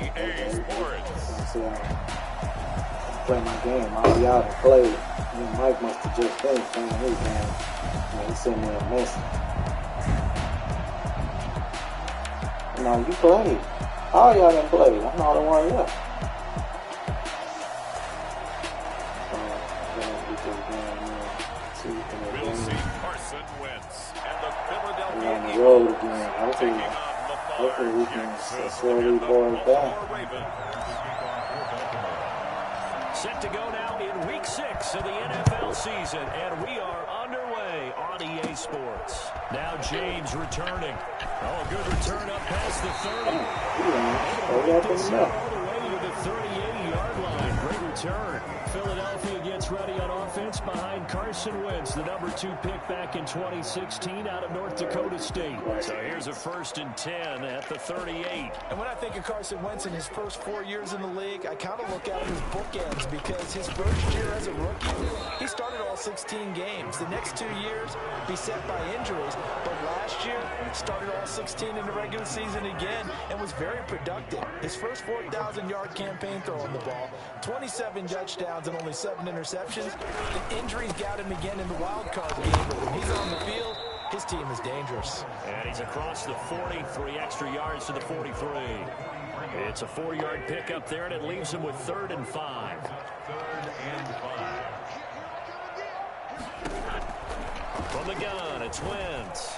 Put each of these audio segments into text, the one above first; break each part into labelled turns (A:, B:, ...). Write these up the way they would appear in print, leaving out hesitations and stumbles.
A: EA Sports.
B: Play my game. All y'all done played. Mike must have just finished playing his game. He's sitting there messing. No, you played. All y'all done played. I'm the only one left.
A: We'll see Carson Wentz and the Philadelphia
B: on the
A: Eagles
B: road again.
A: Hopefully
B: We can slow these boys down.
C: Set to go now in Week 6 of the NFL season, and we are underway on EA Sports. Now James returning. Oh, good return up past the 30. All the way to the 38-yard line. Great return. Philadelphia gets ready on offense behind Carson Wentz, the number 2 pick back in 2016 out of North Dakota State. So here's a 1st and 10 at the 38.
D: And when I think of Carson Wentz in his first 4 years in the league, I kind of look at him as bookends because his first year as a rookie, he started all 16 games. The next 2 years, beset by injuries. But last year, started all 16 in the regular season again and was very productive. His first 4,000-yard campaign throwing the ball, 27 touchdowns and only 7 interceptions. The injuries got him again in the wild card game, but when he's on the field, his team is dangerous.
C: And he's across the 40, 3 extra yards to the 43. It's a 4-yard pickup there, and it leaves him with 3rd and 5. From the gun, it's Wentz.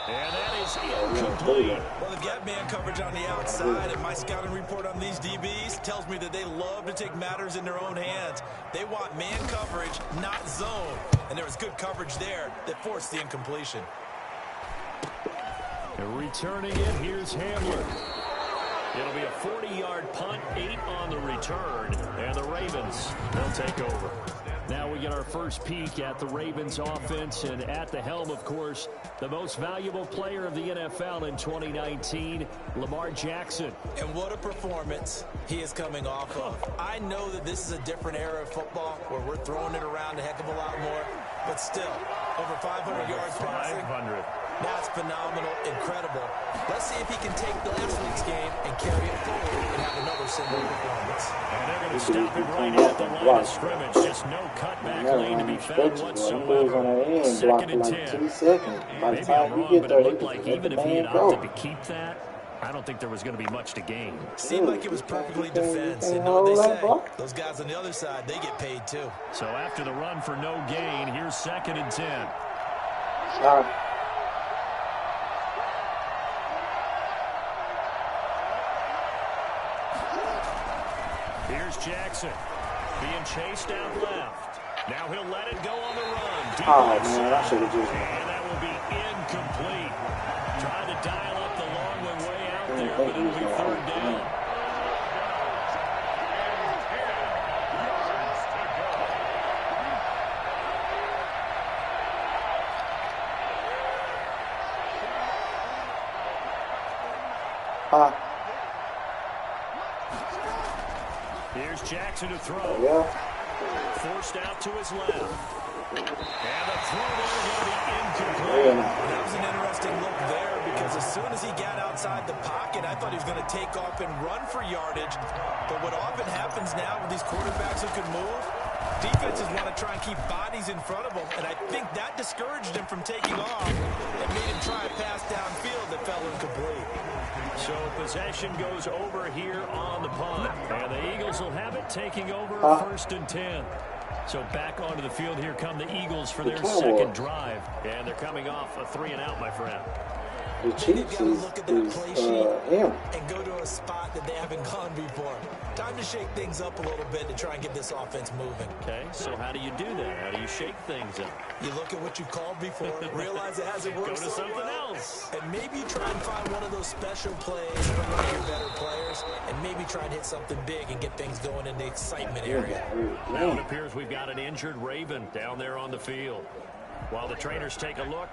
C: And that is incomplete.
D: Well, they've got man coverage on the outside, and my scouting report on these DBs tells me that they love to take matters in their own hands. They want man coverage, not zone. And there was good coverage there that forced the incompletion.
C: Returning it, here's Hamler. It'll be a 40-yard punt, 8 on the return, and the Ravens will take over. Now we get our first peek at the Ravens offense, and at the helm, of course, the most valuable player of the NFL in 2019, Lamar Jackson.
D: And what a performance he is coming off of. I know that this is a different era of football where we're throwing it around a heck of a lot more, but still, over 500 yards passing.
C: 500.
D: That's phenomenal, incredible. Let's see if he can take last week's game and carry it forward and have another similar performance.
C: And they're going to stop him right at the line of scrimmage. Just no cutback lane to be found whatsoever. 2nd and 10. Maybe I'm wrong, but it looked like even if he had opted to keep that, I don't think there was going to be much to gain.
D: Seemed like it was perfectly defense. And know what they say? Those guys on the other side, they get paid too.
C: So after the run for no gain, here's 2nd and 10. Here's Jackson being chased out left. Now he'll let it go on the run. Deep
B: man, I should have just...
C: And that will be incomplete. Trying to dial up the long way out there, but it'll be 3rd down. Here's Jackson to throw. Forced out to his left. And the throw there going to be incomplete.
D: That was an interesting look there because as soon as he got outside the pocket, I thought he was going to take off and run for yardage. But what often happens now with these quarterbacks who can move, defenses want to try and keep bodies in front of them. And I think that discouraged him from taking off and made him try a pass downfield that fell incomplete.
C: So possession goes over here on the punt. And the Eagles will have it, taking over 1st and 10. So back onto the field, here come the Eagles for their 2nd drive. And they're coming off a 3-and-out, my friend.
B: The Chiefs is
D: and go to a spot that they haven't gone before. Time to shake things up a little bit to try and get this offense moving.
C: Okay, so how do you do that? How do you shake things up?
D: You look at what you called before, realize it hasn't worked
C: Go to something else.
D: And maybe you try and find one of those special plays from one of your better players, and maybe try and hit something big and get things going in the excitement area.
C: Now it appears we've got an injured Raven down there on the field. While the trainers take a look,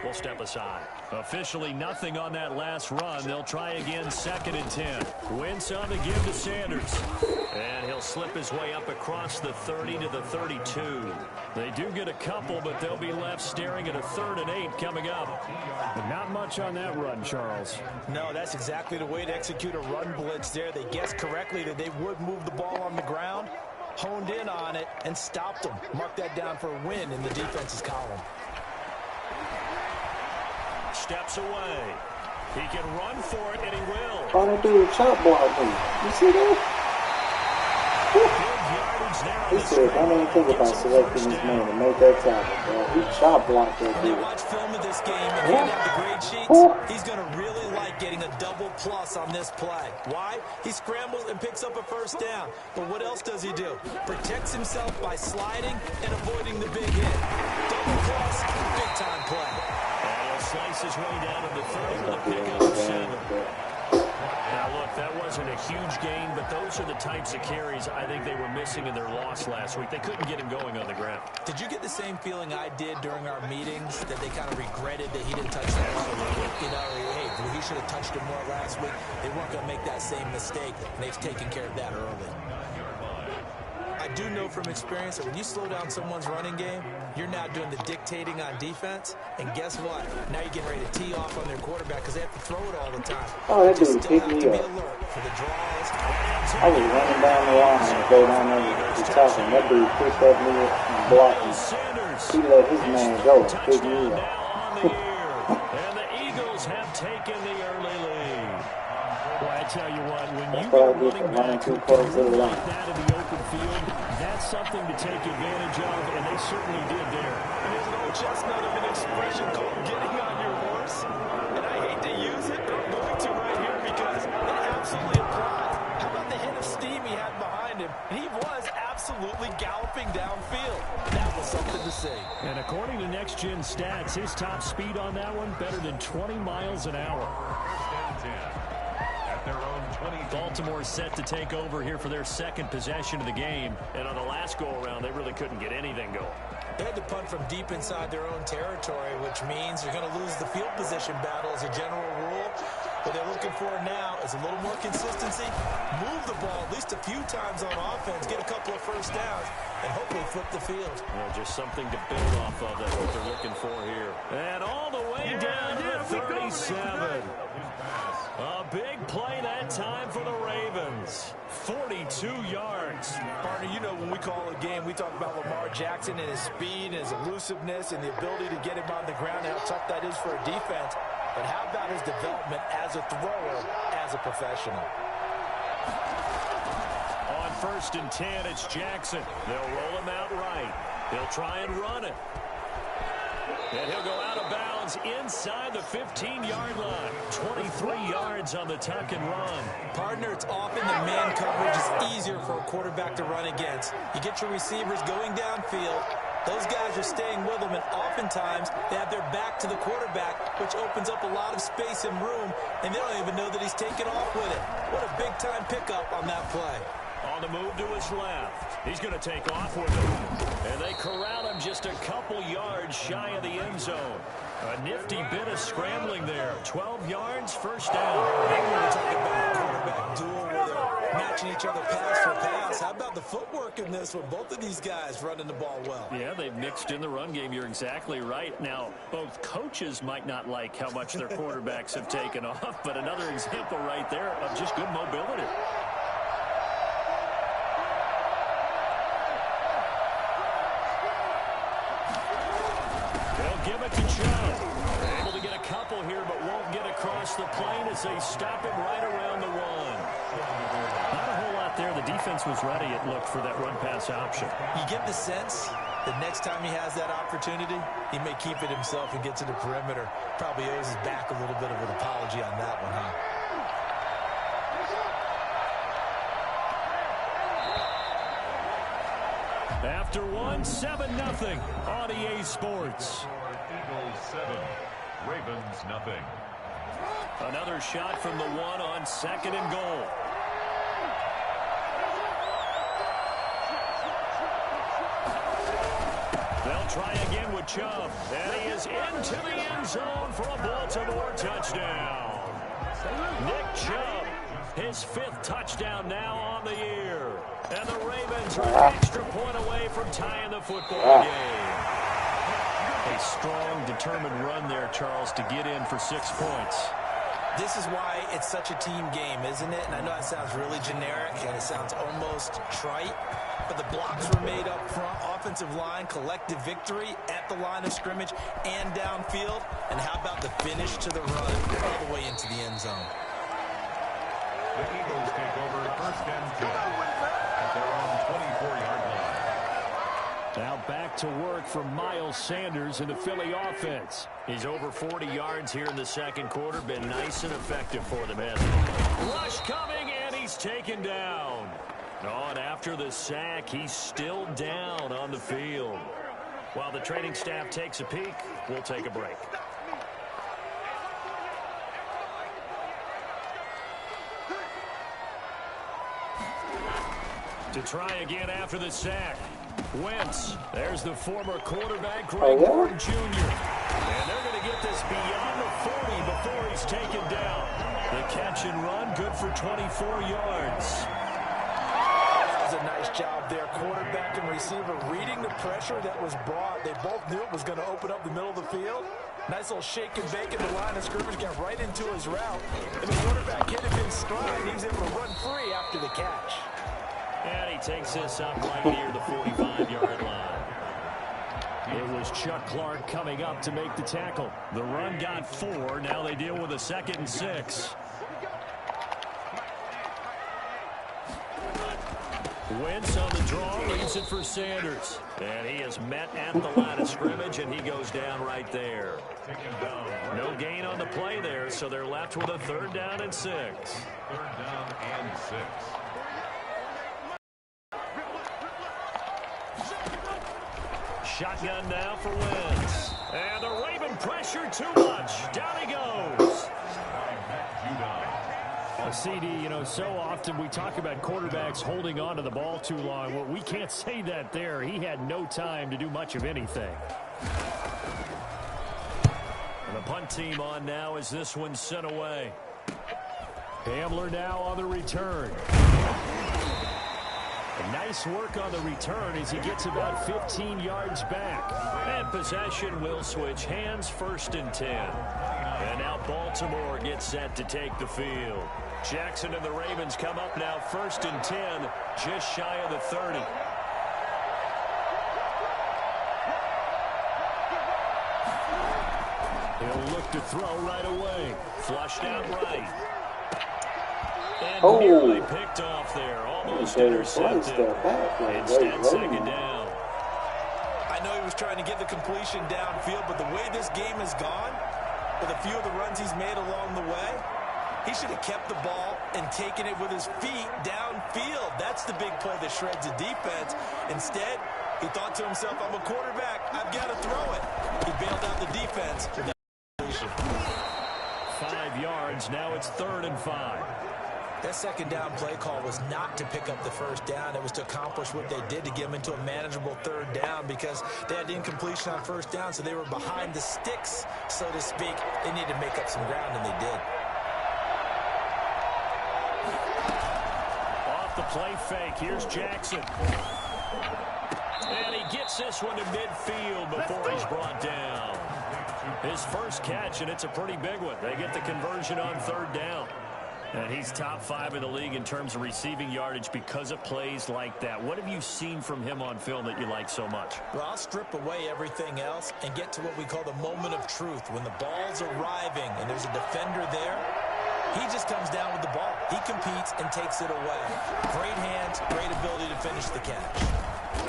C: we'll step aside. Officially nothing on that last run. They'll try again 2nd and 10. Wentz on the give to Sanders. And he'll slip his way up across the 30 to the 32. They do get a couple, but they'll be left staring at a 3rd and 8 coming up.
E: But not much on that run, Charles.
D: No, that's exactly the way to execute a run blitz there. They guessed correctly that they would move the ball on the ground, honed in on it, and stopped them. Mark that down for a win in the defense's column.
C: Steps away. He can run for it, and he will.
B: All they do is chop block me. You see that? He said, don't even think about selecting this man to make that tackle, bro. He chop blocked that
D: When you
B: dude.
D: watch film of this game and hand out the grade sheets, he's going to really like getting a double plus on this play. Why? He scrambles and picks up a 1st down. But what else does he do? Protects himself by sliding and avoiding the big hit. Double plus, big time play.
C: And he'll slice his way down to the 30 with a pickup of 7. Now, look, that wasn't a huge gain, but those are the types of carries I think they were missing in their loss last week. They couldn't get him going on the ground.
D: Did you get the same feeling I did during our meetings, that they kind of regretted that he didn't touch that ball? You know, hey, he should have touched it more last week. They weren't going to make that same mistake, and they've taken care of that early. I do know from experience that when you slow down someone's running game, you're now doing the dictating on defense. And guess what? Now you're getting ready to tee off on their quarterback because they have to throw it all the time.
B: Oh, that
D: You
B: dude
D: still
B: picked
D: have
B: me
D: to be
B: up.
D: alert for the draws.
B: I was running down the line and go down there to tackle him. That dude picked up me and blocked me. He let his man go and picked me up.
C: And the Eagles have taken the early lead.
E: Well, I tell you what, when you
B: That's
E: got
B: what I get for
E: running
B: running
E: back
B: too
E: who
B: close
E: can
B: to the
E: run
B: line.
E: like that in the open field, that's something to take advantage of, and they certainly did there.
D: And there's an old chestnut of an expression called getting on your horse. And I hate to use it, but I'm going to right here because it absolutely applies. How about the hit of steam he had behind him? He was absolutely galloping downfield. That was something to see.
E: And according to Next Gen Stats, his top speed on that one, better than 20 miles an hour.
A: At their own 20.
C: Baltimore set to take over here for their 2nd possession of the game. And on the last go-around, they really couldn't get anything going.
D: They had to punt from deep inside their own territory, which means you're going to lose the field position battle as a general rule. What they're looking for now is a little more consistency, move the ball at least a few times on offense, get a couple of 1st downs, and hopefully flip the field.
C: Well, just something to build off of. That's what they're looking for here. And all the way down to the 37. A big play that time for the Ravens. 42 yards.
D: Partner, you know when we call a game, we talk about Lamar Jackson and his speed and his elusiveness and the ability to get him on the ground and how tough that is for a defense. But how about his development as a thrower, as a professional?
C: On 1st and 10, it's Jackson. They'll roll him out right. He'll try and run it. And he'll go out of bounds inside the 15-yard line. 23 yards on the tuck and run.
D: Partner, it's often the man coverage is easier for a quarterback to run against. You get your receivers going downfield. Those guys are staying with them, and oftentimes they have their back to the quarterback, which opens up a lot of space and room, and they don't even know that he's taken off with it. What a big-time pickup on that play.
C: On the move to his left. He's going to take off with it. And they corral him just a couple yards shy of the end zone. A nifty bit of scrambling there. 12 yards, 1st down.
D: Maybe we're talking about a quarterback duel where they're matching each other pass for pass. How about the footwork in this one? Both of these guys running the ball well.
C: Yeah, they've mixed in the run game. You're exactly right. Now, both coaches might not like how much their quarterbacks have taken off, but another example right there of just good mobility. Give it to Chubb. Able to get a couple here, but won't get across the plane as they stop him right around the 1.
E: Not a whole lot there. The defense was ready, it looked, for that run-pass option.
D: You get the sense that next time he has that opportunity, he may keep it himself and get to the perimeter. Probably owes his back a little bit of an apology on that one, huh?
E: After one, 7-0 on EA Sports.
A: Eagles 7, Ravens nothing.
C: Another shot from the 1 on 2nd and goal. They'll Try again with Chubb. And he is into the end zone for a Baltimore touchdown. Nick Chubb, his 5th touchdown now on the year. And the Ravens are an extra point away from tying the football game. A strong, determined run there, Charles, to get in for 6 points.
D: This is why it's such a team game, isn't it? And I know that sounds really generic and it sounds almost trite, but the blocks were made up front. Offensive line, collective victory at the line of scrimmage and downfield. And how about the finish to the run all the way into the end zone?
A: The Eagles take over 1st and 10 at their own 24-yard line.
E: Now back to work for Miles Sanders in the Philly offense.
C: He's over 40 yards here in the second quarter. Been nice and effective for them, hasn't he? Rush coming, and he's taken down. Oh, and after the sack, he's still down on the field. While the training staff takes a peek, we'll take a break. To try again after the sack. Wentz. There's the former quarterback, Greg Gordon Jr. And they're going to get this beyond the 40 before he's taken down. The catch and run, good for 24 yards.
D: That was a nice job there. Quarterback and receiver reading the pressure that was brought. They both knew it was going to open up the middle of the field. Nice little shake and bake in the line of scrimmage, got right into his route. And the quarterback hit him in stride. He was able to run free after the catch.
C: And he takes this up right near the 45-yard line.
E: It was Chuck Clark coming up to make the tackle.
C: The run got 4. Now they deal with a 2nd and 6. Wentz on the draw, leaves it for Sanders. And he is met at the line of scrimmage, and he goes down right there. No gain on the play there, so they're left with a 3rd down and 6.
A: 3rd down and 6.
C: Shotgun now for Wentz. And the Raven pressure too much. Down he goes.
E: CD, you know, so often we talk about quarterbacks holding on to the ball too long. Well, we can't say that there. He had no time to do much of anything.
C: And the punt team on now as this one's sent away.
E: Hamler now on the return. Nice work on the return as he gets about 15 yards back.
C: And possession will switch hands, 1st and 10. And now Baltimore gets set to take the field. Jackson and the Ravens come up now 1st and 10, just shy of the 30.
E: He'll look to throw right away.
C: Flushed out right. And nearly picked off there. Almost intercepted. Instead, 2nd down.
D: I know he was trying to get the completion downfield, but the way this game has gone, with a few of the runs he's made along the way, he should have kept the ball and taken it with his feet downfield. That's the big play that shreds the defense. Instead, he thought to himself, I'm a quarterback. I've got to throw it. He bailed out the defense with that completion.
E: 5 yards. Now it's 3rd and 5.
D: That 2nd down play call was not to pick up the 1st down. It was to accomplish what they did to get them into a manageable 3rd down because they had incompletion on 1st down, so they were behind the sticks, so to speak. They needed to make up some ground, and they did.
C: Off the play fake, here's Jackson. And he gets this one to midfield before he's brought down. His first catch, and it's a pretty big one. They get the conversion on 3rd down. And he's top 5 in the league in terms of receiving yardage because of plays like that. What have you seen from him on film that you like so much?
D: Well, I'll strip away everything else and get to what we call the moment of truth. When the ball's arriving and there's a defender there, he just comes down with the ball. He competes and takes it away. Great hands, great ability to finish the catch.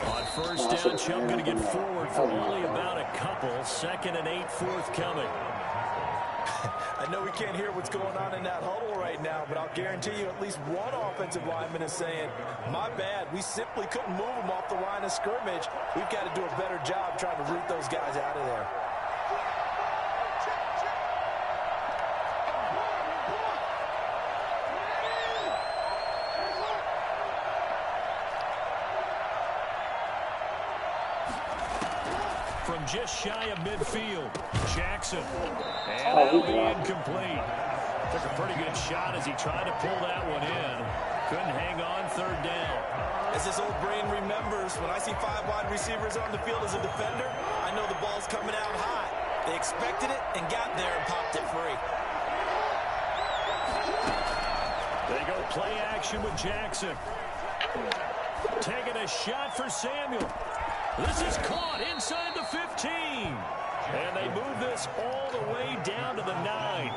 C: On 1st down, Chubb going to get forward for only about a couple. 2nd and 8 forthcoming.
D: I know we can't hear what's going on in that huddle right now, but I'll guarantee you at least one offensive lineman is saying, my bad, we simply couldn't move them off the line of scrimmage. We've got to do a better job trying to root those guys out of there.
C: just shy of midfield. Jackson. And that'll be incomplete. Took a pretty good shot as he tried to pull that one in. Couldn't hang on third down.
D: As this old brain remembers, when I see 5 wide receivers on the field as a defender, I know the ball's coming out high. They expected it and got there and popped it free.
C: They go play action with Jackson. Taking a shot for Samuel. This is caught inside the 15. And they move this all the way down to the 9.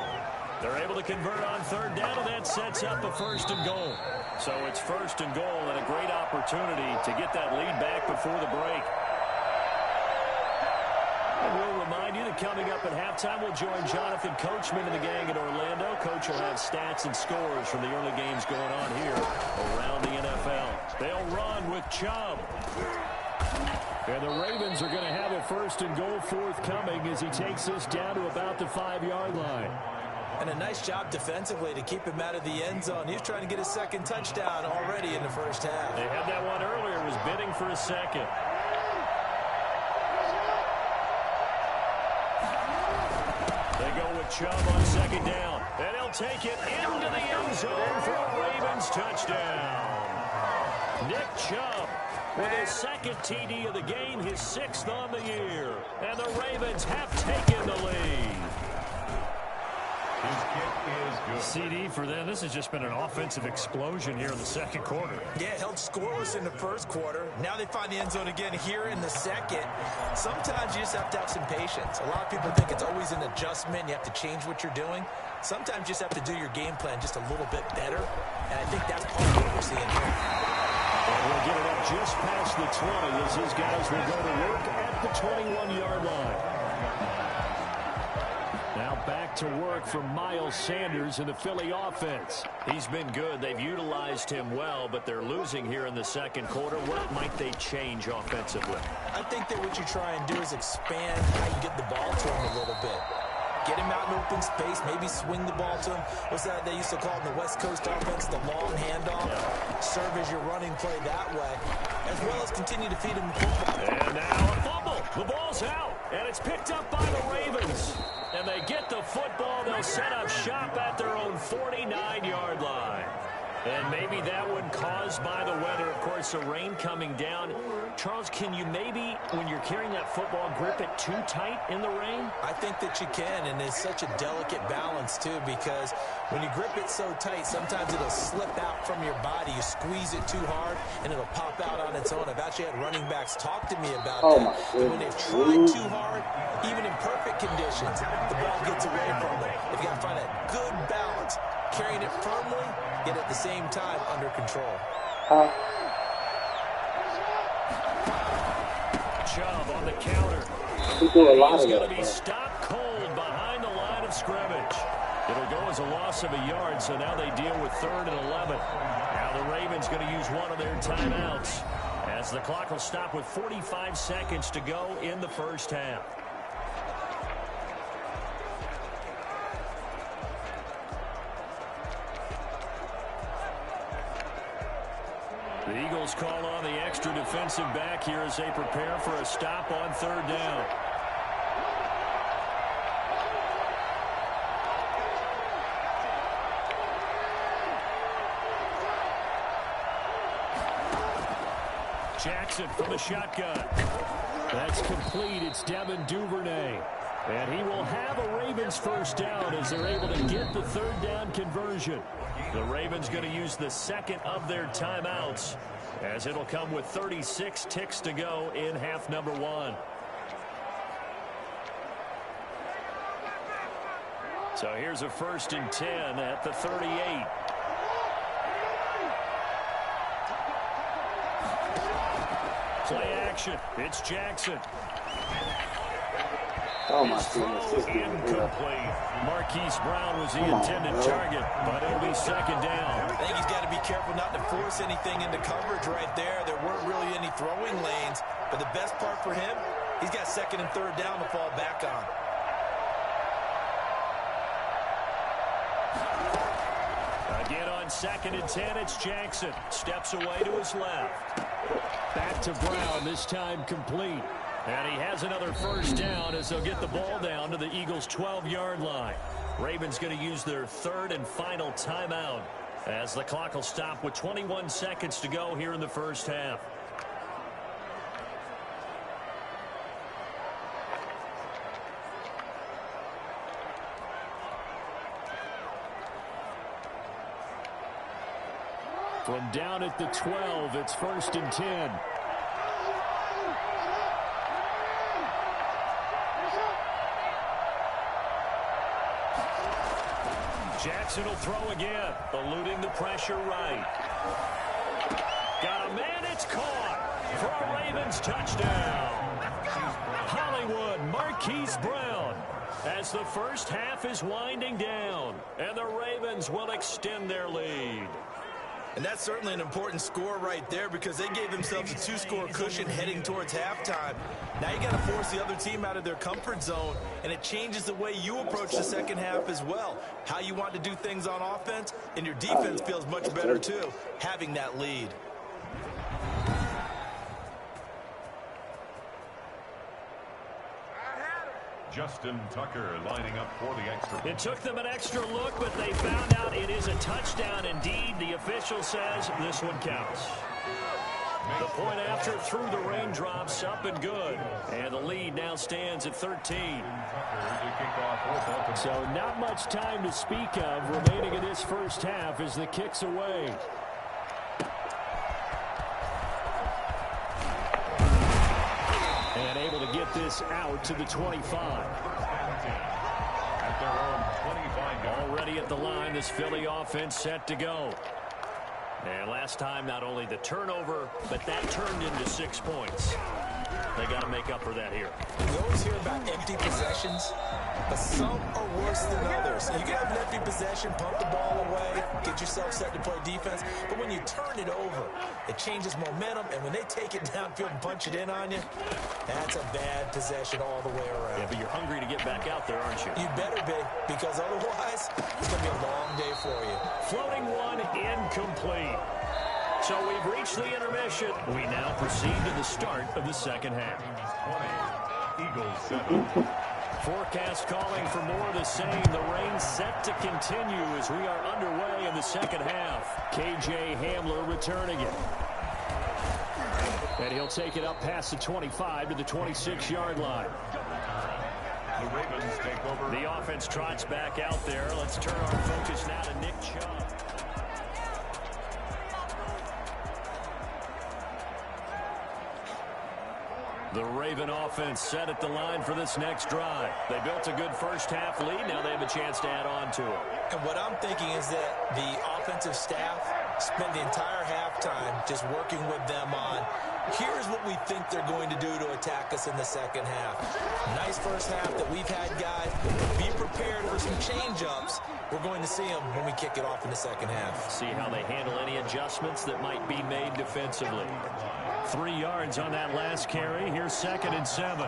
C: They're able to convert on third down, and that sets up a 1st and goal. So it's 1st and goal and a great opportunity to get that lead back before the break. And we'll remind you that coming up at halftime, we'll join Jonathan Coachman and the gang in Orlando. Coach will have stats and scores from the early games going on here around the NFL. They'll run with Chubb. And the Ravens are going to have a 1st and goal forthcoming as he takes this down to about the 5-yard line.
D: And a nice job defensively to keep him out of the end zone. He was trying to get his 2nd touchdown already in the 1st half.
C: They had that one earlier, was bidding for a 2nd. They go with Chubb on 2nd down. And he'll take it into the end zone for a Ravens touchdown. Nick Chubb with his 2nd TD of the game, his 6th on the year. And the Ravens have taken the lead.
A: His kick is good.
E: CD for them. This has just been an offensive explosion here in the 2nd quarter.
D: Yeah, held scoreless in the 1st quarter. Now they find the end zone again here in the 2nd. Sometimes you just have to have some patience. A lot of people think it's always an adjustment. You have to change what you're doing. Sometimes you just have to do your game plan just a little bit better. And I think that's part of what we're seeing here.
C: And we'll get it up just past the 20 as his guys will go to work at the 21-yard line. Now back to work for Miles Sanders in the Philly offense. He's been good. They've utilized him well, but they're losing here in the 2nd quarter. What might they change offensively?
D: I think that what you try and do is expand how you get the ball to him a little bit. Get him out in open space, maybe swing the ball to him. What's that they used to call in the West Coast offense, the long handoff? Yeah. Serve as your running play that way, as well as continue to feed him the football.
C: And now a fumble. The ball's out, and it's picked up by the Ravens. And they get the football. They'll set up shop at their own 49-yard line. And maybe that one caused by the weather. Of course, the rain coming down. Charles, can you maybe, when you're carrying that football, grip it too tight in the rain?
D: I think that you can, and it's such a delicate balance, too, because when you grip it so tight, sometimes it'll slip out from your body. You squeeze it too hard, and it'll pop out on its own. I've actually had running backs talk to me about that. When they've tried too hard, even in perfect conditions, the ball gets away from them. They've got to find that good balance, carrying it firmly, yet at the same time under control.
C: Chubb on the counter.
B: He do a lot
C: He's
B: of
C: going to
B: that.
C: be stopped cold behind the line of scrimmage. It'll go as a loss of a yard, so now they deal with 3rd and 11. Now the Ravens going to use one of their timeouts as the clock will stop with 45 seconds to go in the 1st half. The Eagles call on the extra defensive back here as they prepare for a stop on 3rd down. Jackson from the shotgun. That's complete. It's Devin Duvernay. And he will have a Ravens 1st down as they're able to get the 3rd down conversion. The Ravens going to use the 2nd of their timeouts as it'll come with 36 ticks to go in half number 1. So here's a 1st and 10 at the 38. Play action. It's Jackson.
B: Oh my
C: His throw
B: goodness.
C: incomplete. Marquise Brown was the intended target, but it'll be 2nd down.
D: I think he's got to be careful not to force anything into coverage right there. There weren't really any throwing lanes, but the best part for him, he's got 2nd and 3rd down to fall back on.
C: Again on 2nd and 10, it's Jackson. Steps away to his left. Back to Brown, this time complete. And he has another first down as they'll get the ball down to the Eagles' 12-yard line. Ravens going to use their third and final timeout as the clock will stop with 21 seconds to go here in the first half. From down at the 12, it's 1st and 10. Jackson will throw again, eluding the pressure right. Got a man, it's caught for a Ravens touchdown. Hollywood Marquise Brown as the first half is winding down, and the Ravens will extend their lead.
D: And that's certainly an important score right there because they gave themselves a 2-score cushion heading towards halftime. Now you got to force the other team out of their comfort zone, and it changes the way you approach the second half as well. How you want to do things on offense, and your defense feels much better too, having that lead.
A: Justin Tucker lining up for the extra.
C: It took them an extra look, but they found out it is a touchdown indeed. The official says this one counts. The point after through the raindrops, up and good. And the lead now stands at 13.
E: So not much time to speak of remaining in this first half as the kick's away. And able to get this out to the 25.
A: At their own 25.
C: Already at the line, this Philly offense set to go. And last time, not only the turnover, but that turned into 6 points. They got to make up for that here.
D: We always hear about empty possessions, but some are worse than others. You can have an empty possession, pump the ball away, get yourself set to play defense, but when you turn it over, it changes momentum, and when they take it downfield and punch it in on you, that's a bad possession all the way around.
C: Yeah, but you're hungry to get back out there, aren't you?
D: You better be, because otherwise, it's going to be a long day for you.
C: Floating one, incomplete. So we've reached the intermission. We now proceed to the start of the second half.
A: 20. Eagles 7.
C: Forecast calling for more of the same. The rain set to continue as we are underway in the second half. K.J. Hamler returning it. And he'll take it up past the 25 to the 26-yard line.
A: The Ravens take over.
C: The offense trots back out there. Let's turn our focus now to Nick Chubb. The Raven offense set at the line for this next drive. They built a good first half lead. Now they have a chance to add on to it.
D: And what I'm thinking is that the offensive staff spent the entire halftime just working with them on, here's what we think they're going to do to attack us in the second half. Nice first half that we've had, guys. Be prepared for some change-ups. We're going to see them when we kick it off in the second half.
C: See how they handle any adjustments that might be made defensively. 3 yards on that last carry. Here's 2nd and 7.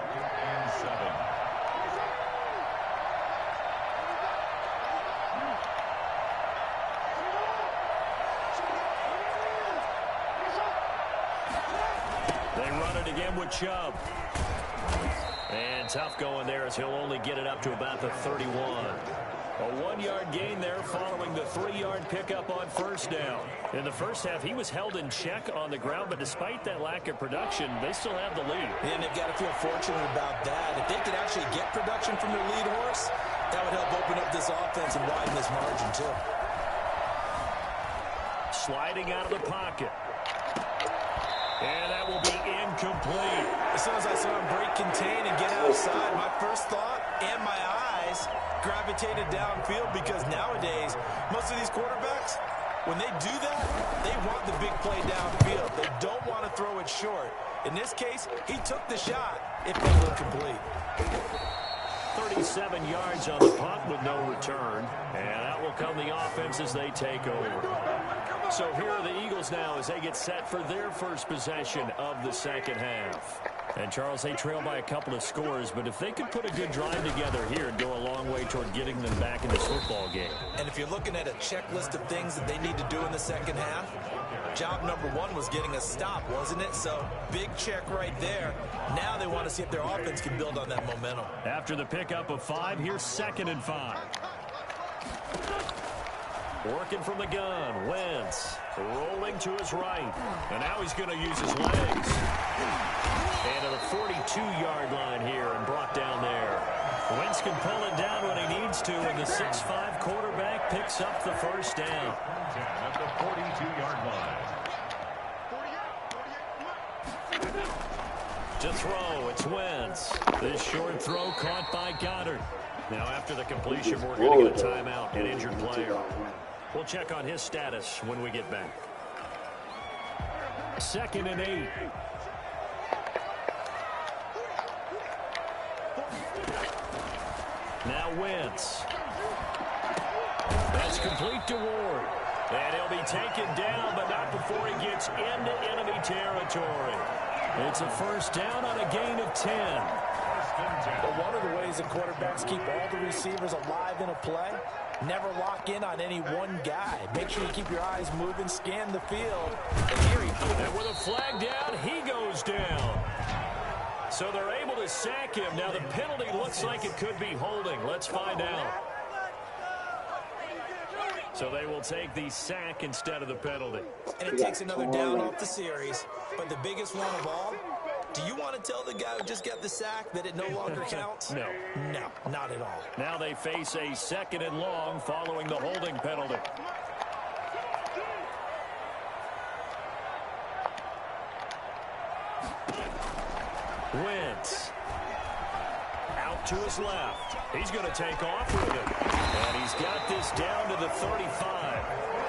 C: They run it again with Chubb. And tough going there as he'll only get it up to about the 31. A 1-yard gain there following the 3-yard pickup on first down. In the first half, he was held in check on the ground, but despite that lack of production, they still have the lead.
D: And they've got to feel fortunate about that. If they could actually get production from their lead horse, that would help open up this offense and widen this margin, too.
C: Sliding out of the pocket. And that will be incomplete.
D: As soon as I saw him break contain and get outside, my first thought and my eyes gravitated downfield, because nowadays, most of these quarterbacks, when they do that, they want the big play downfield. They don't want to throw it short. In this case, he took the shot. It fell incomplete.
C: 37 yards on the punt with no return. And that will come the offense as they take over. So here are the Eagles now as they get set for their first possession of the second half.
E: And, Charles, they trail by a couple of scores, but if they could put a good drive together here and go a long way toward getting them back in this football game.
D: And if you're looking at a checklist of things that they need to do in the second half, job number one was getting a stop, wasn't it? So, big check right there. Now they want to see if their offense can build on that momentum.
E: After the pickup of 5, here's 2nd and 5. Working from the gun, Wentz rolling to his right. And now he's going to use his legs. And to the 42-yard line here and brought down there. Wentz can pull it down when he needs to, and the 6'5" quarterback picks up the first down.
A: At the 42-yard line.
E: To throw, it's Wentz. This short throw caught by Goddard. Now after the completion, we're going to get a timeout, an injured player. We'll check on his status when we get back. 2nd and 8. Now Wentz. That's complete to Ward. And he'll be taken down, but not before he gets into enemy territory. It's a first down on a gain of 10.
D: But one of the ways the quarterbacks keep all the receivers alive in a play, never lock in on any one guy. Make sure you keep your eyes moving, scan the field.
E: And with a flag down, he goes down. So they're able to sack him. Now the penalty looks like it could be holding. Let's find out. So they will take the sack instead of the penalty.
D: And it takes another down off the series. But the biggest one of all, do you want to tell the guy who just got the sack that it no longer counts?
E: No.
D: No, not at all.
E: Now they face a 2nd and long following the holding penalty. Wentz. Out to his left. He's going to take off with it. And he's got this down to the 35.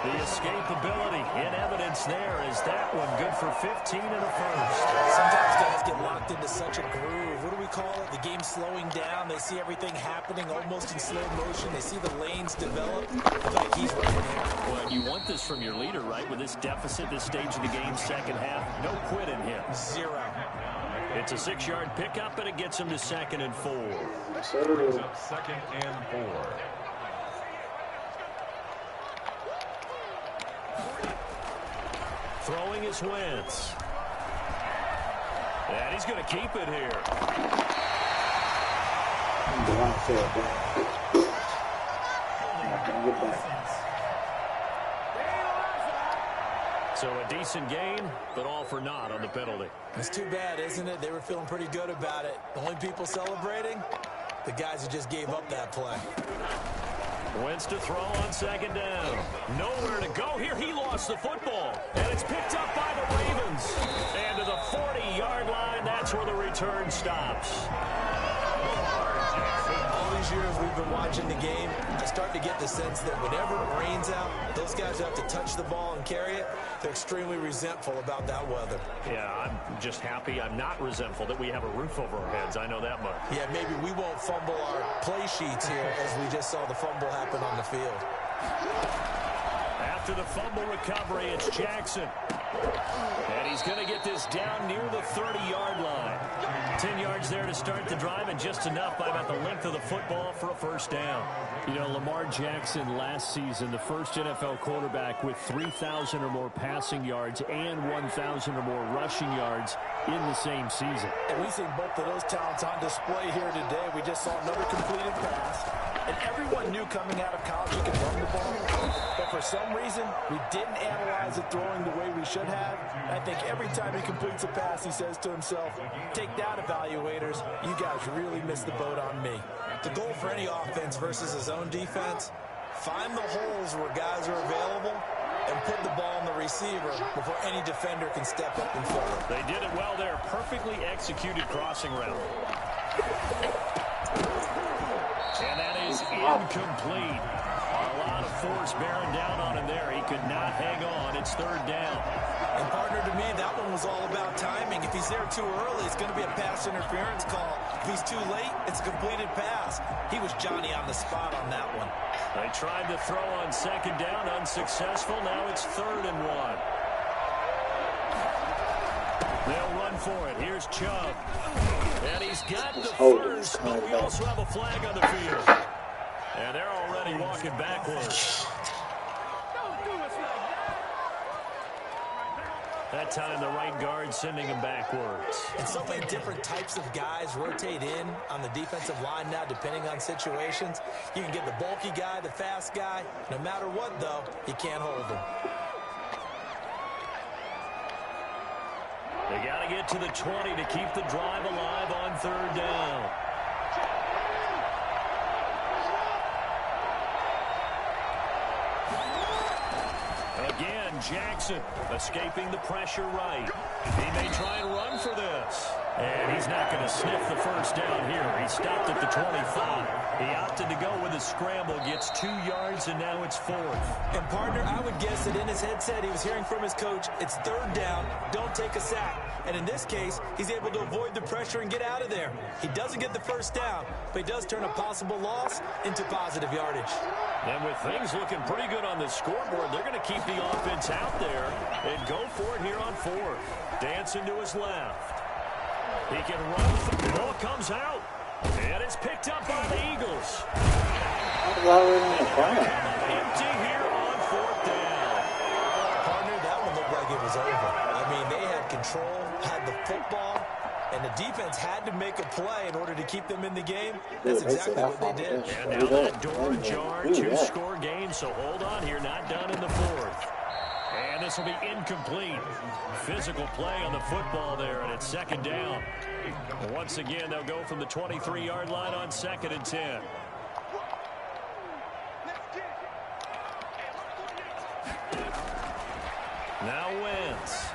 E: The escapability in evidence there is that one good for 15 and a first.
D: Sometimes guys get locked into such a groove. What do we call it? The game slowing down. They see everything happening almost in slow motion. They see the lanes develop. Like he's right there.
E: Well, you want this from your leader, right? With this deficit, this stage of the game, second half, no quit in him.
D: 0.
E: It's a 6-yard pickup, and it gets him to 2nd and 4.
A: Brings up 2nd and 4.
E: Throwing is Wentz. And he's going to keep it here. So a decent gain, but all for naught on the penalty.
D: It's too bad, isn't it? They were feeling pretty good about it. The only people celebrating, the guys who just gave up that play.
E: Wentz to throw on 2nd down. Nowhere to go here. He lost the football. And it's picked up by the Ravens. And to the 40-yard line, that's where the return stops.
D: All these years we've been watching the game, I start to get the sense that whenever it rains out, those guys who have to touch the ball and carry it, they're extremely resentful about that weather.
E: Yeah, I'm just happy I'm not resentful that we have a roof over our heads. I know that much.
D: Yeah, maybe we won't fumble our play sheets here as we just saw the fumble happen on the field.
E: After the fumble recovery, it's Jackson. And he's going to get this down near the 30-yard line. 10 yards there to start the drive, and just enough by about the length of the football for a first down. You know, Lamar Jackson last season, the first NFL quarterback with 3,000 or more passing yards and 1,000 or more rushing yards in the same season.
D: And we've seen both of those talents on display here today. We just saw another completed pass. And everyone knew coming out of college he could run the ball. But for some reason, we didn't analyze it throwing the way we should have. I think every time he completes a pass, he says to himself, take that, evaluators. You guys really missed the boat on me. The goal for any offense versus his own defense, find the holes where guys are available and put the ball on the receiver before any defender can step up and forward.
E: They did it well there. Perfectly executed crossing route. And that is incomplete. A lot of force bearing down on him there. He could not hang on. It's 3rd down.
D: And partner, to me, that one was all about timing. If he's there too early, it's going to be a pass interference call. If he's too late, it's a completed pass. He was Johnny on the spot on that one.
E: They tried to throw on 2nd down, unsuccessful. Now it's 3rd and 1.
C: They'll run for it. Here's Chubb. And he's got the first, but we also have a flag on the field. And they're already walking backwards. That time, the right guard sending him backwards.
D: And so many different types of guys rotate in on the defensive line now, depending on situations. You can get the bulky guy, the fast guy. No matter what, though, you can't hold him.
C: They got to get to the 20 to keep the drive alive on third down. Again, Jackson escaping the pressure right. He may try and run for this. And he's not going to sniff the first down here. He stopped at the 25. He opted to go with a scramble, gets 2 yards, and now it's 4th.
D: And, partner, I would guess that in his headset he was hearing from his coach, it's third down, don't take a sack. And in this case, he's able to avoid the pressure and get out of there. He doesn't get the first down, but he does turn a possible loss into positive yardage.
C: And with things looking pretty good on the scoreboard, they're going to keep the offense out there and go for it here on 4th. Dancing to his left. He can run. The ball comes out. And it's picked up by the Eagles. Empty here on 4th down.
D: Partner, that one looked like it was over. I mean, they had control, had the football, and the defense had to make a play in order to keep them in the game. That's exactly what they did.
C: And now that door ajar, 2-score game, so hold on here, not done in the 4th. And this will be incomplete. Physical play on the football there, and it's 2nd down. Once again, they'll go from the 23-yard line on 2nd and 10. Now Wentz.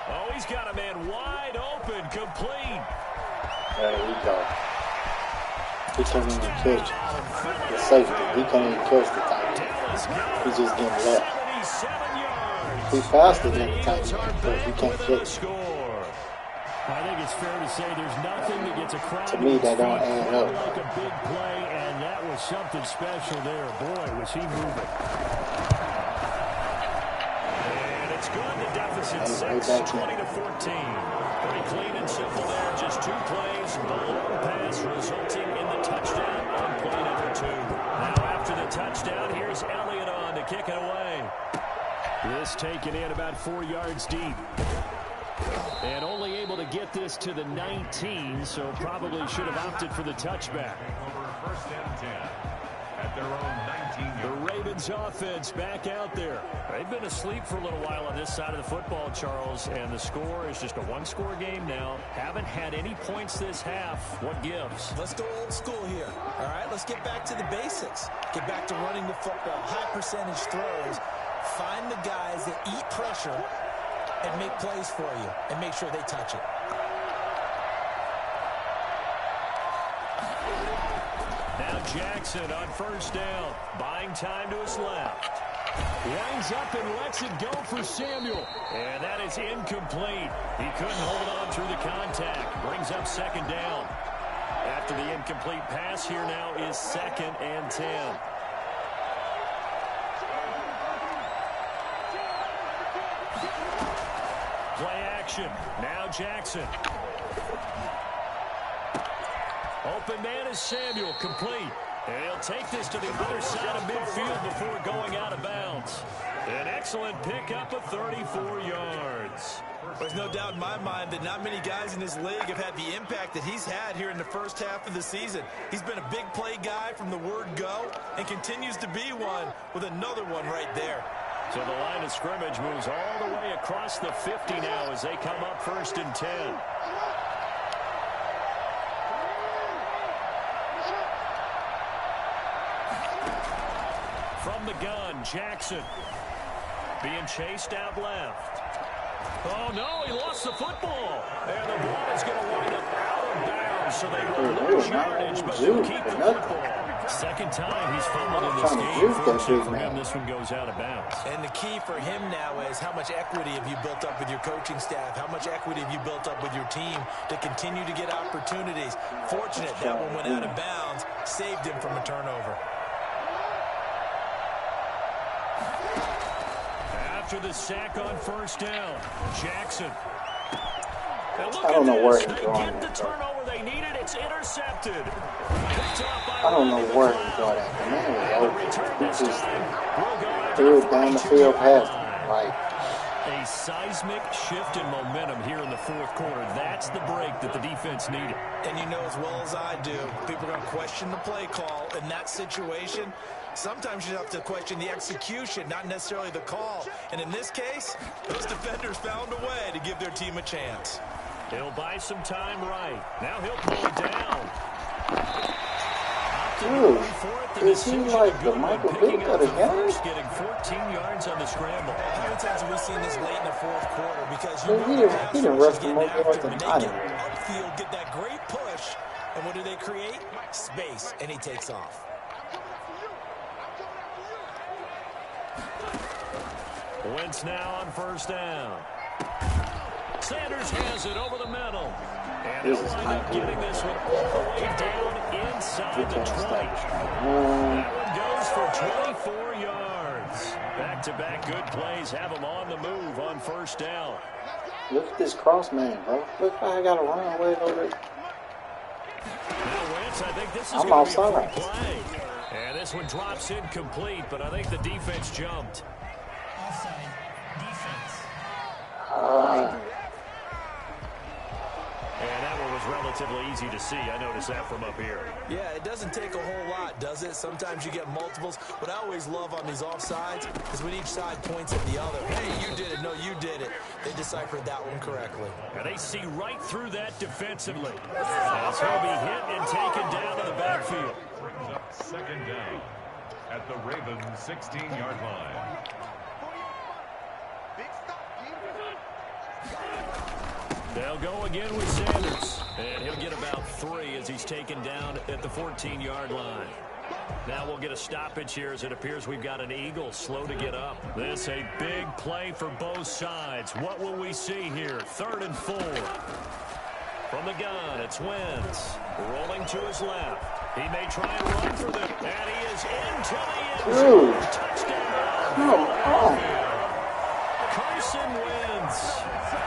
C: Oh, he's got a man wide open, complete.
B: There we go. He can't even catch the safety. He can't even catch the tight end. He's just getting left. He's faster than the tight end, but he can't catch.
C: I think it's fair to say there's nothing that gets a crowd
B: to me that don't add up.
C: Like a big play, and that was something special there. Boy, was he moving. And it's good. The deficit 6, 20-14. Pretty clean and simple there. Just 2 plays. The long pass resulting in the touchdown on play number 2. Now after the touchdown, here's Elliott on to kick it away. This taken in about 4 yards deep. And only able to get this to the 19, so probably should have opted for the touchback.
A: First and 10 at their own 19.
C: The Ravens offense back out there. They've been asleep for a little while on this side of the football, Charles, and the score is just a 1-score game now. Haven't had any points this half. What gives?
D: Let's go old school here. All right, let's get back to the basics. Get back to running the football, high percentage throws. Find the guys that eat pressure and make plays for you, and make sure they touch it.
C: Now Jackson on first down, buying time to his left. Winds up and lets it go for Samuel. And that is incomplete. He couldn't hold on through the contact. Brings up 2nd down. After the incomplete pass, here now is 2nd and 10. Play action. Now Jackson. Open man is Samuel, complete. And he'll take this to the other side of midfield before going out of bounds. An excellent pickup of 34 yards.
D: There's no doubt in my mind that not many guys in this league have had the impact that he's had here in the first half of the season. He's been a big play guy from the word go and continues to be one with another one right there.
C: So the line of scrimmage moves all the way across the 50 now as they come up 1st and 10. From the gun, Jackson being chased out left. Oh, no, he lost the football. And the ball is going to wind up out of bounds, so they will lose yardage, but they'll keep the football. 2nd time he's fumbled in this game. Fortunately for him, this one goes out of bounds.
D: And the key for him now is how much equity have you built up with your coaching staff? How much equity have you built up with your team to continue to get opportunities? Fortunate that one went out of bounds, saved him from a turnover.
E: after the sack on first down. Jackson.
B: I don't know where he's going.
E: They get the turnover they needed. It's intercepted.
B: I don't know where he's going at. The man was open. He just threw it down the field past him. Like,
E: a seismic shift in momentum here in the fourth quarter. That's the break that the defense needed.
D: And you know as well as I do, people are going to question the play call in that situation. Sometimes you have to question the execution, not necessarily the call. And in this case, those defenders found a way to give their team a chance.
E: He'll buy some time right. Now he'll pull it down.
B: dude, is he like the Michael Vick of the game?
E: Getting 14 yards on the scramble.
D: How many times have we seen this late in the fourth quarter? Because
B: he didn't rush for more yards than I did.
D: Upfield, get that great push, and what do they create? Space, and he takes off.
E: Wentz now on first down. Sanders has it over the middle. And he'll wind up getting this one all the way down inside the 20. That one goes for 24 yards. Back-to-back good plays have him on the move on first down.
B: Look at this cross man, bro. Look, I got to run away over it.
E: Now, Wentz, I think this is going to be a free play. And this one drops incomplete, but I think the defense jumped.
F: Offside. Defense.
E: And that one was relatively easy to see. I noticed that from up here.
D: Yeah, it doesn't take a whole lot, does it? Sometimes you get multiples. What I always love on these offsides is when each side points at the other. Hey, you did it. No, you did it. They deciphered that one correctly.
E: And they see right through that defensively. As he'll be hit and taken down to the backfield.
A: Brings up second down at the Ravens' 16-yard line.
E: They'll go again with Sanders. And he'll get about 3 as he's taken down at the 14-yard line. Now we'll get a stoppage here as it appears we've got an Eagle slow to get up. This a big play for both sides. What will we see here? 3rd and 4. From the gun, it's Wentz. Rolling to his left. He may try and run for them. And he is into the end zone. Touchdown.
B: Come on.
E: Carson Wentz.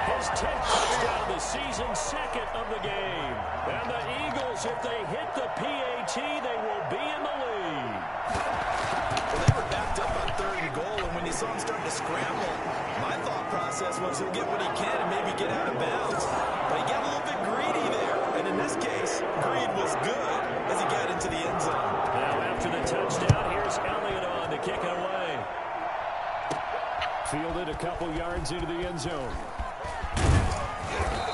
E: His 10th touchdown of the season, 2nd of the game. And the Eagles, if they hit the PAT, they will be in the lead.
D: Well, they were backed up on 3rd and goal, and when you saw him start to scramble, my thought process was he'll get what he can and maybe get out of bounds. But he got a little bit greedy there, and in this case, greed was good as he got into the end zone.
E: Now after the touchdown, here's Elliott on to kick it away. Fielded a couple yards into the end zone.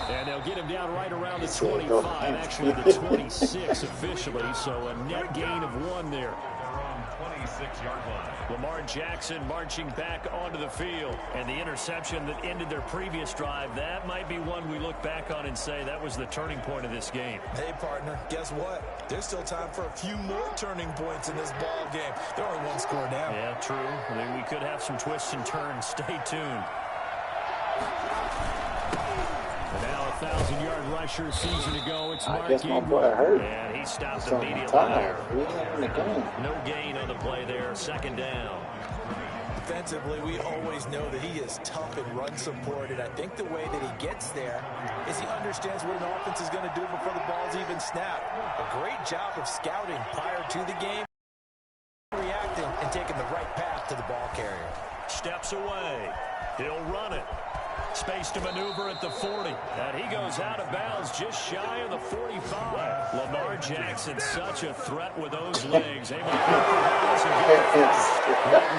E: And they'll get him down right around the 25, actually the 26 officially, so a net gain of 1 there.
A: Around 26-yard line.
E: Lamar Jackson marching back onto the field. And the interception that ended their previous drive, that might be one we look back on and say that was the turning point of this game.
D: Hey, partner, guess what? There's still time for a few more turning points in this ball game. They're only 1 score down.
E: Yeah, true. I mean, we could have some twists and turns. Stay tuned. And now a 1,000-yard rusher season to go. It's Mark Ingram. And he stopped immediately there. No gain on the play there. 2nd down.
D: Defensively, we always know that he is tough in run support, and I think the way that he gets there is he understands what an offense is going to do before the ball's even snapped. A great job of scouting prior to the game, reacting and taking the right path to the ball carrier.
E: Steps away. He'll run it. Space to maneuver at the 40. And he goes out of bounds just shy of the 45. Lamar Jackson, such a threat with those legs. Able to improvise and get the first.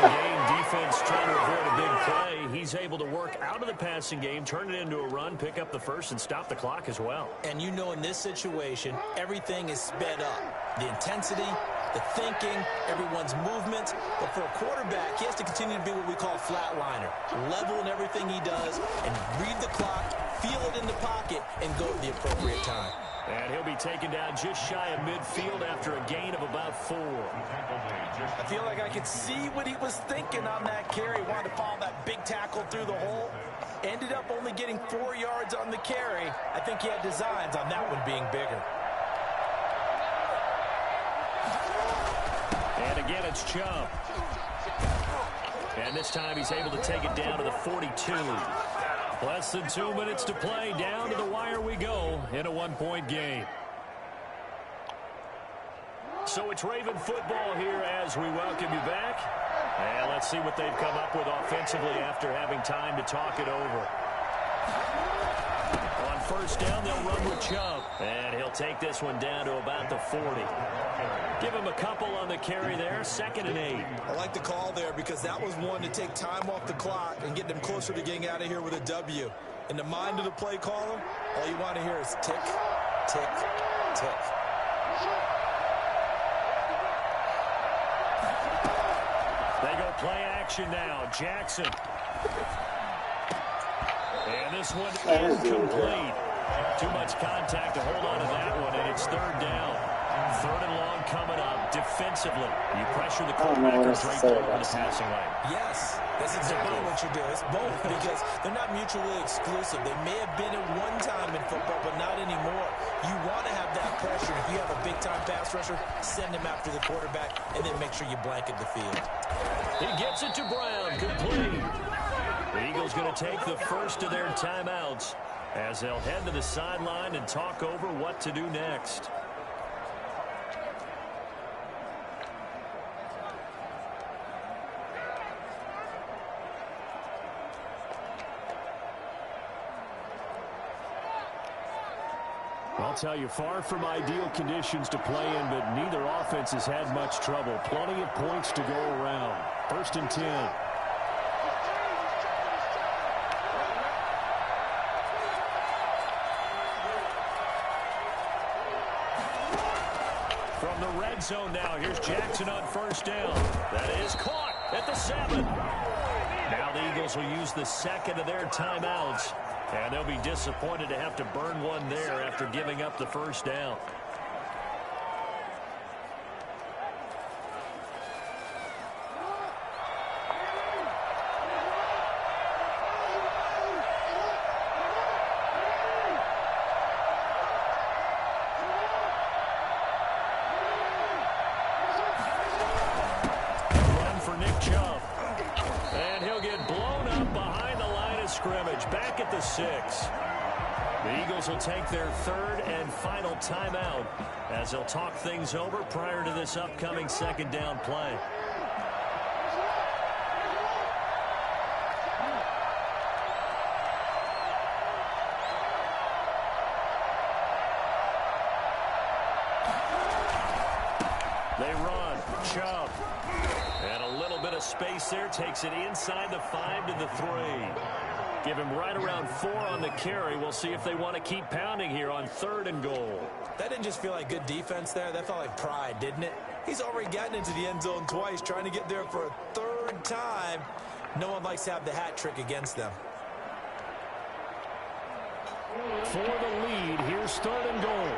E: Game defense trying to avoid a big play. He's able to work out of the passing game, turn it into a run, pick up the first, and stop the clock as well.
D: And you know in this situation, everything is sped up. The intensity, the thinking, everyone's movements. But for a quarterback, he has to continue to be what we call a flatliner. Level in everything he does and read the clock, feel it in the pocket, and go at the appropriate time.
E: And he'll be taken down just shy of midfield after a gain of about 4.
D: I feel like I could see what he was thinking on that carry. Wanted to follow that big tackle through the hole. Ended up only getting 4 yards on the carry. I think he had designs on that one being bigger.
E: And again, it's Chubb. And this time he's able to take it down to the 42. Less than 2 minutes to play. Down to the wire we go in a one-point game. So it's Raven football here as we welcome you back. And let's see what they've come up with offensively after having time to talk it over. On first down, they'll run with Chubb. And he'll take this one down to about the 40. Give him a couple on the carry there. 2nd and 8.
D: I like the call there because that was one to take time off the clock and get them closer to getting out of here with a W. In the mind of the play caller, all you want to hear is tick, tick, tick.
E: They go play action now. Jackson. And this one incomplete. Too much contact to hold on to that one, and it's 3rd down. 3rd and long coming up. Defensively, you pressure the quarterback or trade ball over the passing lane.
D: Yes, that's exactly what you do. It's both because they're not mutually exclusive. They may have been at one time in football, but not anymore. You want to have that pressure. If you have a big-time pass rusher, send him after the quarterback, and then make sure you blanket the field.
E: He gets it to Brown, complete. The Eagles going to take the first of their timeouts as they'll head to the sideline and talk over what to do next. I'll tell you, far from ideal conditions to play in, but neither offense has had much trouble. Plenty of points to go around. 1st and 10. From the red zone now, here's Jackson on first down. That is caught at the 7. Now the Eagles will use the 2nd of their timeouts. And they'll be disappointed to have to burn one there after giving up the first down. Run for Nick Chubb. And he'll get blown up behind the line of scrimmage. Back at the 6. The Eagles will take their 3rd and final timeout as they'll talk things over prior to this upcoming 2nd down play. They run. Chubb. And a little bit of space there. Takes it inside the 5 to the 3. Give him right around 4 on the carry. We'll see if they want to keep pounding here on 3rd and goal.
D: That didn't just feel like good defense there. That felt like pride, didn't it? He's already gotten into the end zone twice, trying to get there for a 3rd time. No one likes to have the hat trick against them.
E: For the lead, here's 3rd and goal.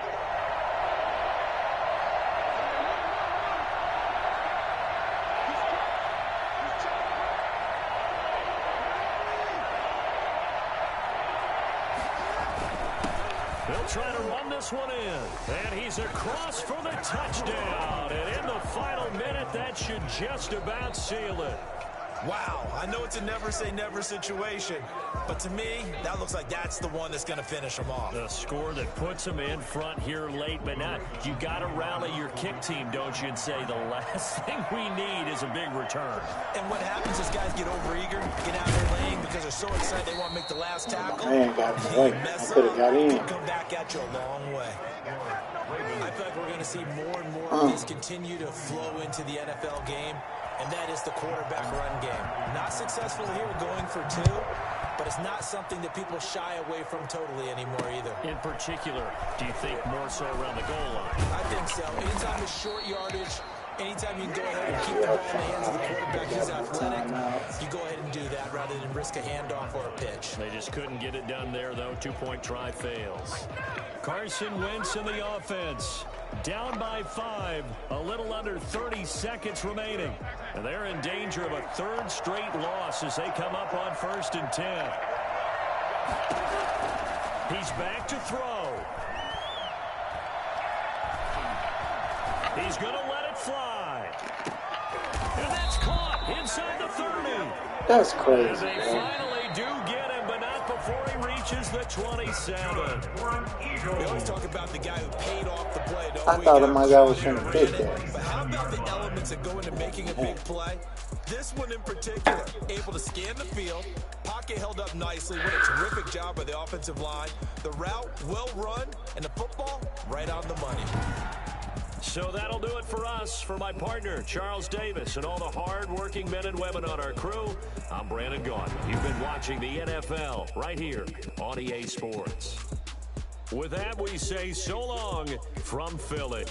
E: They'll try to run this one in. And he's across for the touchdown. And in the final minute, that should just about seal it.
D: Wow, I know it's a never-say-never situation, but to me, that looks like that's the one that's going to finish them off.
E: The score that puts them in front here late, but not. You got to rally your kick team, don't you, and say the last thing we need is a big return.
D: And what happens is guys get overeager, get out of their lane because they're so excited they want to make the last tackle.
B: I ain't got the way. I could have got in.
D: Come back at you a long way. I feel like we're going to see more and more of these continue to flow into the NFL game. And that is the quarterback run game. Not successful here going for 2, but it's not something that people shy away from totally anymore either.
E: In particular, do you think more so around the goal line?
D: I think so. Anytime it's short yardage, anytime you can go ahead and keep the ball in the hands of the quarterback who's athletic, you go ahead and do that rather than risk a handoff or a pitch.
E: They just couldn't get it done there, though. 2-point try fails. Carson Wentz in the offense. Down by 5, a little under 30 seconds remaining. And they're in danger of a 3rd straight loss as they come up on 1st and 10. He's back to throw. He's going to let it fly.
C: And that's caught inside the 30.
B: That's
C: And
B: crazy,
C: they
B: man.
C: finally do get him, but not before he reaches the 27.
D: We always talk about the guy who paid off the play.
B: I thought my guy was trying to pitch that.
D: But how about the elements that go into making a big play? This one in particular, able to scan the field, pocket held up nicely, what a terrific job by the offensive line. The route well run, and the football right on the money.
C: So that'll do it for us. For my partner, Charles Davis, and all the hard-working men and women on our crew, I'm Brandon Gaudin. You've been watching the NFL right here on EA Sports. With that, we say so long from Philly.